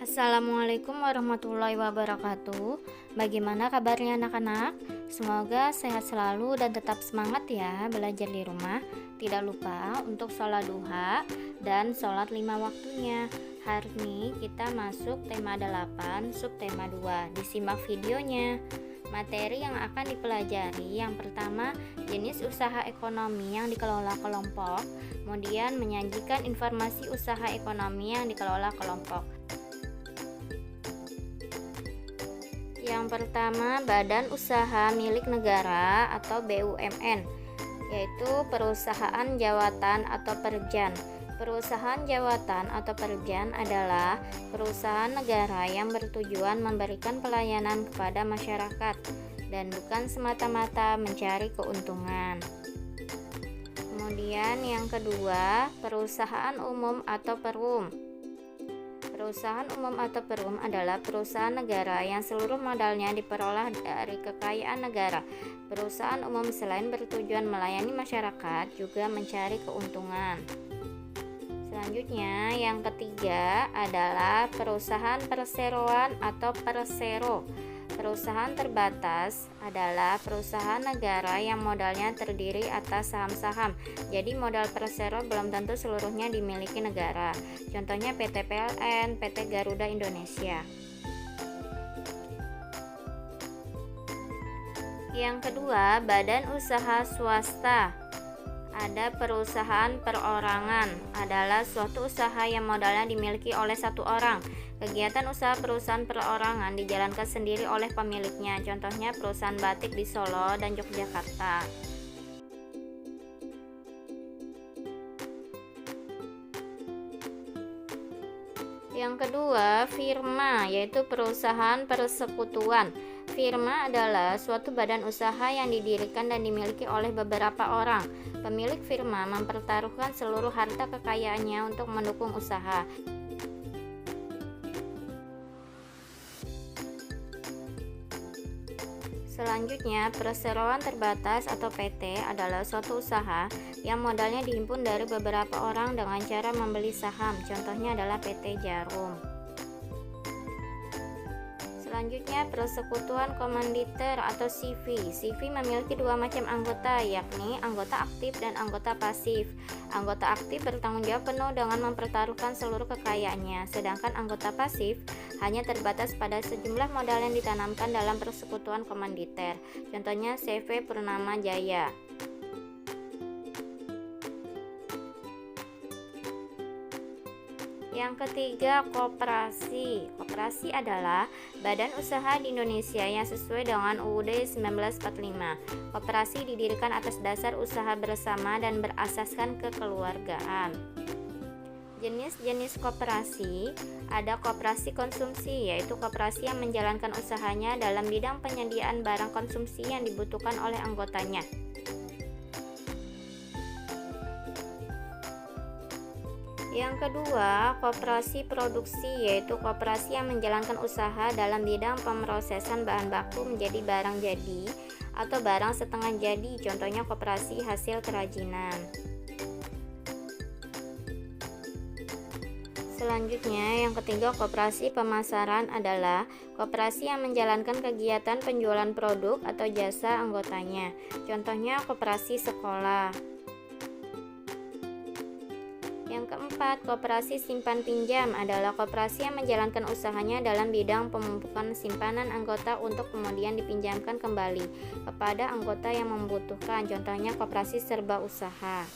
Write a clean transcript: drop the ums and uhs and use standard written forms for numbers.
Assalamualaikum warahmatullahi wabarakatuh. Bagaimana kabarnya anak-anak? Semoga sehat selalu dan tetap semangat ya belajar di rumah. Tidak lupa untuk sholat duha dan sholat 5 waktunya. Hari ini kita masuk tema 8, subtema 2. Disimak videonya. Materi yang akan dipelajari yang pertama, jenis usaha ekonomi yang dikelola kelompok. Kemudian menyajikan informasi usaha ekonomi yang dikelola kelompok. Yang pertama, badan usaha milik negara atau BUMN, yaitu perusahaan jawatan atau perjan. Perusahaan jawatan atau perjan adalah perusahaan negara yang bertujuan memberikan pelayanan kepada masyarakat dan bukan semata-mata mencari keuntungan. Kemudian yang kedua, perusahaan umum atau perum. Perusahaan umum atau perum adalah perusahaan negara yang seluruh modalnya diperoleh dari kekayaan negara. Perusahaan umum selain bertujuan melayani masyarakat, juga mencari keuntungan. Selanjutnya, yang ketiga adalah perusahaan perseroan atau persero. Perusahaan terbatas adalah perusahaan negara yang modalnya terdiri atas saham-saham. Jadi modal persero belum tentu seluruhnya dimiliki negara. Contohnya PT PLN, PT Garuda Indonesia. Yang kedua, badan usaha swasta. Ada perusahaan perorangan, adalah suatu usaha yang modalnya dimiliki oleh satu orang. Kegiatan usaha perusahaan perorangan dijalankan sendiri oleh pemiliknya. Contohnya perusahaan batik di Solo dan Yogyakarta. Yang kedua, firma, yaitu perusahaan persekutuan. Firma adalah suatu badan usaha yang didirikan dan dimiliki oleh beberapa orang. Pemilik firma mempertaruhkan seluruh harta kekayaannya untuk mendukung usaha. Selanjutnya, perseroan terbatas atau PT adalah suatu usaha yang modalnya dihimpun dari beberapa orang dengan cara membeli saham. Contohnya adalah PT Jarum. Selanjutnya, persekutuan komanditer atau CV. CV memiliki dua macam anggota, yakni anggota aktif dan anggota pasif. Anggota aktif bertanggung jawab penuh dengan mempertaruhkan seluruh kekayaannya, sedangkan anggota pasif hanya terbatas pada sejumlah modal yang ditanamkan dalam persekutuan komanditer. Contohnya CV Purnama Jaya. Yang ketiga, koperasi. Koperasi adalah badan usaha di Indonesia yang sesuai dengan UUD 1945. Koperasi didirikan atas dasar usaha bersama dan berasaskan kekeluargaan. Jenis-jenis koperasi, ada koperasi konsumsi, yaitu koperasi yang menjalankan usahanya dalam bidang penyediaan barang konsumsi yang dibutuhkan oleh anggotanya. Yang kedua, koperasi produksi, yaitu koperasi yang menjalankan usaha dalam bidang pemrosesan bahan baku menjadi barang jadi atau barang setengah jadi, contohnya koperasi hasil kerajinan. Selanjutnya, yang ketiga, koperasi pemasaran adalah koperasi yang menjalankan kegiatan penjualan produk atau jasa anggotanya, contohnya koperasi sekolah. Yang keempat, koperasi simpan pinjam adalah koperasi yang menjalankan usahanya dalam bidang pemumpukan simpanan anggota untuk kemudian dipinjamkan kembali kepada anggota yang membutuhkan, contohnya koperasi serba usaha.